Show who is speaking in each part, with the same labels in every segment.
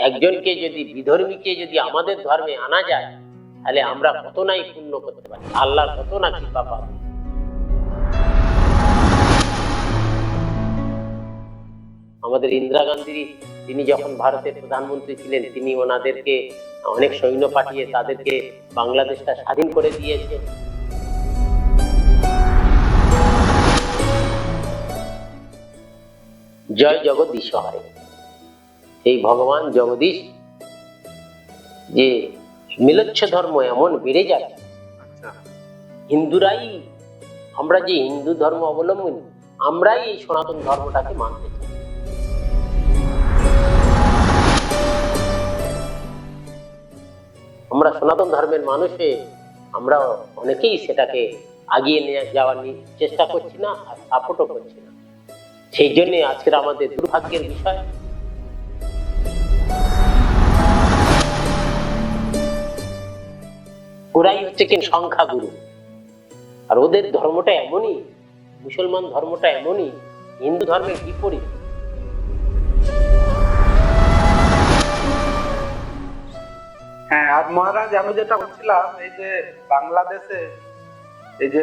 Speaker 1: একজনকে যদি বিধর্মীকে যদি আমাদের ধর্মে আনা যায়, তাহলে আমরা কত নাই পুণ্য করতে পারি, আল্লাহর কত না কৃপা পাবো। আমাদের ইন্দিরা গান্ধী তিনি যখন ভারতের প্রধানমন্ত্রী ছিলেন, তিনি ওনাদেরকে অনেক সৈন্য পাঠিয়ে তাদেরকে বাংলাদেশটা স্বাধীন করে দিয়েছে। জয় জগদীশ হরে। এই ভগবান জগদীশ যে মিলচ্ছ ধর্ম এমন বেড়ে যায়, হিন্দুরাই, আমরা যে হিন্দু ধর্ম অবলম্বন, আমরাই এই সনাতন ধর্মটাকে মানতে চাই। আমরা সনাতন ধর্মের মানুষে আমরা অনেকেই সেটাকে আগিয়ে নিয়ে যাওয়ার চেষ্টা করছি না, আর সাপোর্টও করছি না। সেই জন্য আজকের আমাদের দুর্ভাগ্যের বিষয়, ওরাই হচ্ছে কি সংখ্যাগুরু, আর ওদের ধর্মটা এমনই, মুসলমান ধর্মটা এমনই, হিন্দু ধর্মের বিপরীত।
Speaker 2: হ্যাঁ, আর মহারাজ আমি যেটা বলছিলাম, এই যে বাংলাদেশে এই যে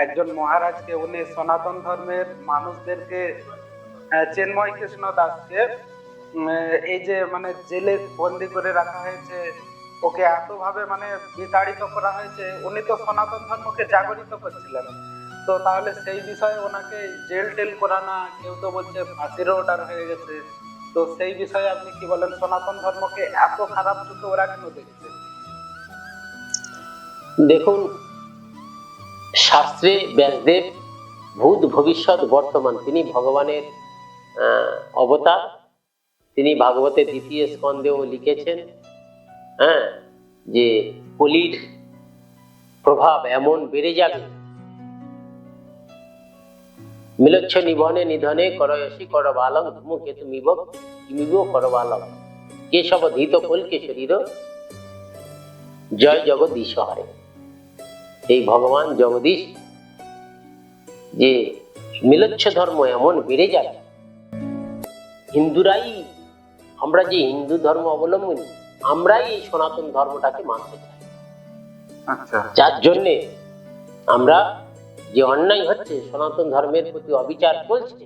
Speaker 2: একজন মহারাজকে উনি সনাতন ধর্মের মানুষদেরকে, চিন্ময় কৃষ্ণ দাসকে এই যে মানে জেলে বন্দি করে রাখা হয়েছে, ওকে এতভাবে মানে বিতাড়িত করা হয়েছে। উনি তো সনাতন ধর্মকে জাগরিত করছিলেন, তো তাহলে সেই বিষয়ে ওনাকে জেল টেল করা না, কেউ তো বলছে ফাঁসির অর্ডার হয়ে গেছে, তো সেই বিষয়ে আপনি কি বলেন? সনাতন ধর্মকে এত খারাপ চোখে ওরা কেন দেখছে?
Speaker 1: দেখুন, শাস্ত্রে ব্যাসদেব ভূত ভবিষ্যৎ বর্তমান, তিনি ভগবানের অবতার। তিনি ভাগবতের 2য় স্কন্ধেও লিখেছেন যে কলির প্রভাব এমন বেড়ে যাবে, মিলচ্ছ নিবনে নিধনে করয়সি করবালং ধূমকেতু মিব করবালং কেশব ধীত কলকে শরীর জয় জগদীশ হরে। এই ভগবান জগদীশ যে মিলচ্ছ ধর্ম এমন বেড়ে যায়, হিন্দুরাই, আমরা যে হিন্দু ধর্ম অবলম্বন, আমরাই এই সনাতন ধর্মটাকে মানতে চাই। যার জন্যে আমরা যে অন্যায় হচ্ছে, সনাতন ধর্মের প্রতি অবিচার চলছে,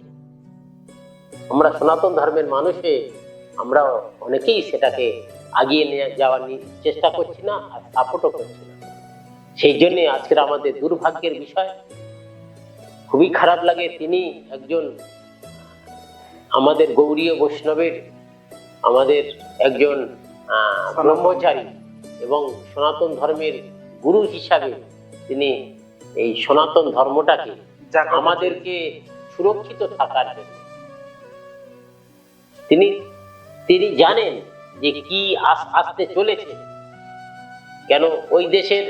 Speaker 1: আমরা সনাতন ধর্মের মানুষে আমরা অনেকেই সেটাকে আগিয়ে নিয়ে যাওয়ার চেষ্টা করছি না, আর সাপোর্টও করছি না। সেই জন্য আজকের আমাদের দুর্ভাগ্যের বিষয়, খুবই খারাপ লাগে। তিনি একজন আমাদের গৌড়ীয় বৈষ্ণবের, আমাদের একজন ব্রহ্মচারী এবং সনাতন ধর্মের গুরু হিসাবে তিনি এই সনাতন ধর্মটাকে আমাদেরকে সুরক্ষিত থাকার জন্য তিনি জানেন যে কি আসতে চলেছে। কেন ওই দেশের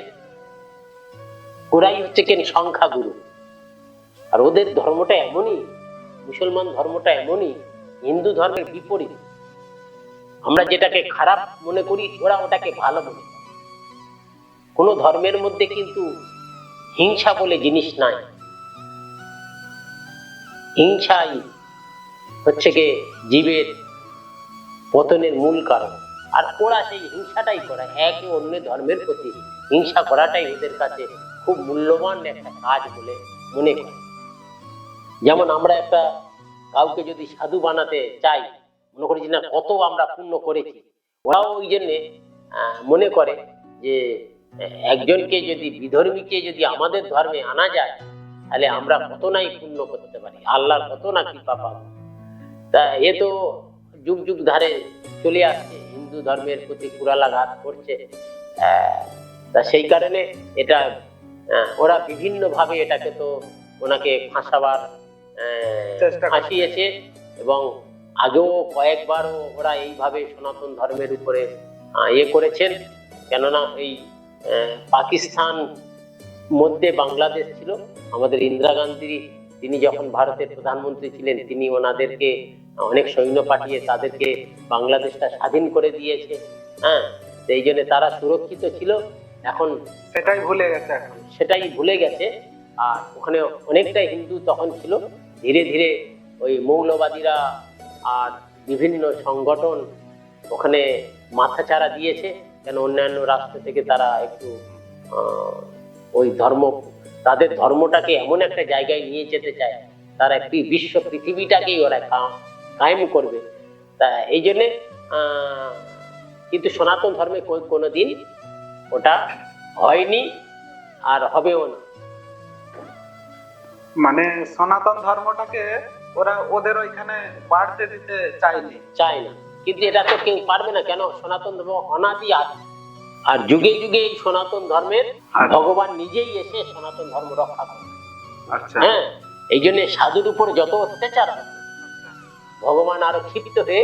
Speaker 1: ওরাই হচ্ছে কেন সংখ্যাগুরু, আর ওদের ধর্মটা এমনই, মুসলমান ধর্মটা এমনই, হিন্দু ধর্মের বিপরীত। আমরা যেটাকে খারাপ মনে করি, ওরা ওটাকে ভালো মনে করে। কোন ধর্মের মধ্যে কিন্তু হিংসা বলে জিনিস নাই। হিংসাই হচ্ছে কি জীবের পতনের মূল কারণ, আর ওরা সেই হিংসাটাই করে, একে অন্য ধর্মের প্রতি হিংসা করাটাই ওদের কাছে খুব মূল্যবান একটা কাজ বলে মনে করে। যেমন আমরা একটা কাউকে যদি সাধু বানাতে চাই, মনে করি না কত আমরা পুণ্য করেছি, ওরাও ওই জন্যে মনে করে যে একজনকে যদি বিধর্মীকে যদি আমাদের ধর্মে আনা যায়, তাহলে আমরা কত নাই পুণ্য করতে পারি, আল্লাহর কত না কৃপা পাবো। তা এ তো যুগ যুগ ধরে চলে আসছে, হিন্দু ধর্মের প্রতি কুড়ালাঘাত করছে। তা সেই কারণে এটা ওরা বিভিন্ন ভাবে এটাকে তো ওনাকে ফাঁসাবার ফাঁসিয়েছে, এবং আগেও কয়েকবারও ওরা এইভাবে সনাতন ধর্মের উপরে করেছেন। কেননা এই পাকিস্তান মধ্যে বাংলাদেশ ছিল, আমাদের ইন্দিরা গান্ধী তিনি যখন ভারতের প্রধানমন্ত্রী ছিলেন, তিনি ওনাদেরকে অনেক সৈন্য পাঠিয়ে তাদেরকে বাংলাদেশটা স্বাধীন করে দিয়েছে। সেই জন্য তারা সুরক্ষিত ছিল। এখন সেটাই ভুলে গেছে। আর ওখানে অনেকটাই হিন্দু তখন ছিল। ধীরে ধীরে ওই মৌলবাদীরা আর বিভিন্ন সংগঠন ওখানে মাথাচাড়া দিয়েছে, কেন অন্যান্য রাষ্ট্র থেকে তারা একটু ওই তাদের ধর্মটাকে এমন একটা জায়গায় নিয়ে যেতে চায়, তারা একটি বিশ্ব পৃথিবীটাকেই ওরা কায়েম করবে। তা এই জন্যে কিন্তু সনাতন ধর্মে কোনোদিন ওটা হয়নি আর হবেও না।
Speaker 2: মানে সনাতন ধর্মটাকে ওরা ওদের ওইখানে বাড়তে দিতে চায় না।
Speaker 1: কিন্তু এটা তো কেউ পারবে না, কেন সনাতন ধর্ম অনাদি আছে, আর যুগে যুগে এই সনাতন ধর্মের ভগবান নিজেই এসে সনাতন ধর্ম রক্ষা করে।
Speaker 2: আচ্ছা,
Speaker 1: হ্যাঁ, এই জন্য সাধুর উপর যত অত্যাচার হয়, ভগবান আরো ক্ষিপ্ত হয়ে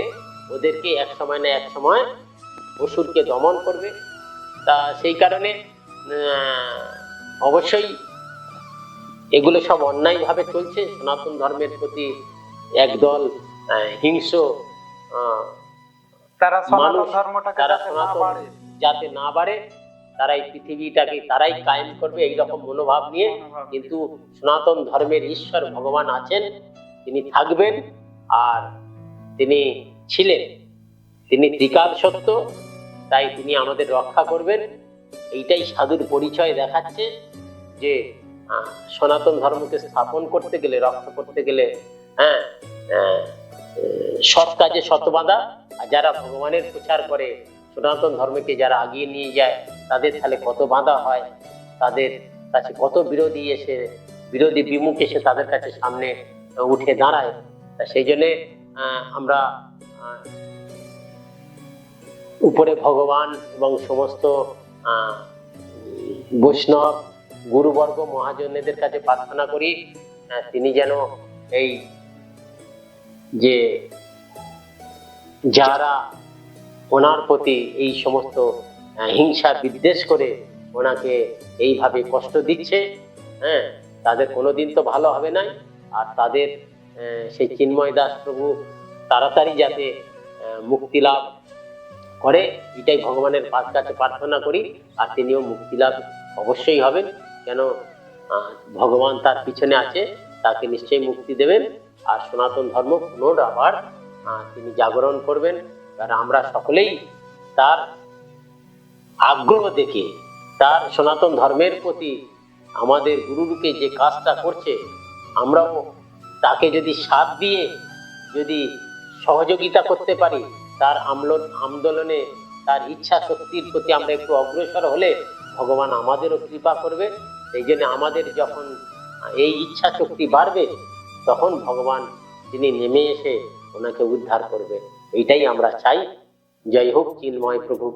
Speaker 1: ওদেরকে এক সময় না এক সময় অসুরকে দমন করবে। তা সেই কারণে অবশ্যই এগুলো সব অন্যায় ভাবে চলছে। সনাতন ধর্মের প্রতি একদল হিংস্র
Speaker 2: তারা
Speaker 1: মানুষ,
Speaker 2: সনাতন ধর্মটাকে
Speaker 1: তারা
Speaker 2: যাতে না
Speaker 1: সনাতন
Speaker 2: বাড়ে,
Speaker 1: যাতে না বাড়ে, তারা এই পৃথিবীটাকে তারাই কায়েম করবে এইরকম মনোভাব নিয়ে। কিন্তু সনাতন ধর্মের ঈশ্বর ভগবান আছেন, তিনি থাকবেন, আর তিনি ছিলেন, তিনি ত্রিকাল সত্য, তাই তিনি আমাদের রক্ষা করবেন। এইটাই সাধুর পরিচয় দেখাচ্ছে যে সনাতন ধর্মকে স্থাপন করতে গেলে, রক্ষা করতে গেলে সৎ কাজে শত বাধা। আর যারা ভগবানের প্রচার করে, সনাতন ধর্মকে যারা আগিয়ে নিয়ে যায়, তাদের তাহলে কত বাধা হয়, তাদের কাছে কত বিরোধী বিমুখ এসে তাদের কাছে সামনে উঠে দাঁড়ায়। তা সেই জন্যে আমরা উপরে ভগবান এবং সমস্ত বৈষ্ণব গুরুবর্গ মহাজনেদের কাছে প্রার্থনা করি, তিনি যেন এই যে যারা ওনার প্রতি এই সমস্ত হিংসা বিদ্বেষ করে ওনাকে এইভাবে কষ্ট দিচ্ছে, তাদের কোনোদিন তো ভালো হবে না। আর তাদের সেই চিন্ময় দাস প্রভু তাড়াতাড়ি যাতে মুক্তি লাভ করে, এটাই ভগবানের কাছে প্রার্থনা করি। আর তিনিও মুক্তি লাভ অবশ্যই হবেন, কেন ভগবান তার পিছনে আছে, তাকে নিশ্চয়ই মুক্তি দেবেন। আর সনাতন ধর্ম পুনরাবার তিনি জাগরণ করবেন। আর আমরা সকলেই তার আগ্রহ দেখে, তার সনাতন ধর্মের প্রতি আমাদের গুরুরূপে যে কাজটা করছে, আমরাও তাকে যদি সাথ দিয়ে যদি সহযোগিতা করতে পারি, তার আন্দোলনে, তার ইচ্ছা শক্তির প্রতি আমরা একটু অগ্রসর হলে ভগবান আমাদেরও কৃপা করবে। এই জন্য আমাদের যখন এই ইচ্ছা শক্তি বাড়বে, তখন ভগবান তিনি নেমে এসে ওনাকে উদ্ধার করবে। এইটাই আমরা চাই। জয় হোক চিন্ময় প্রভু।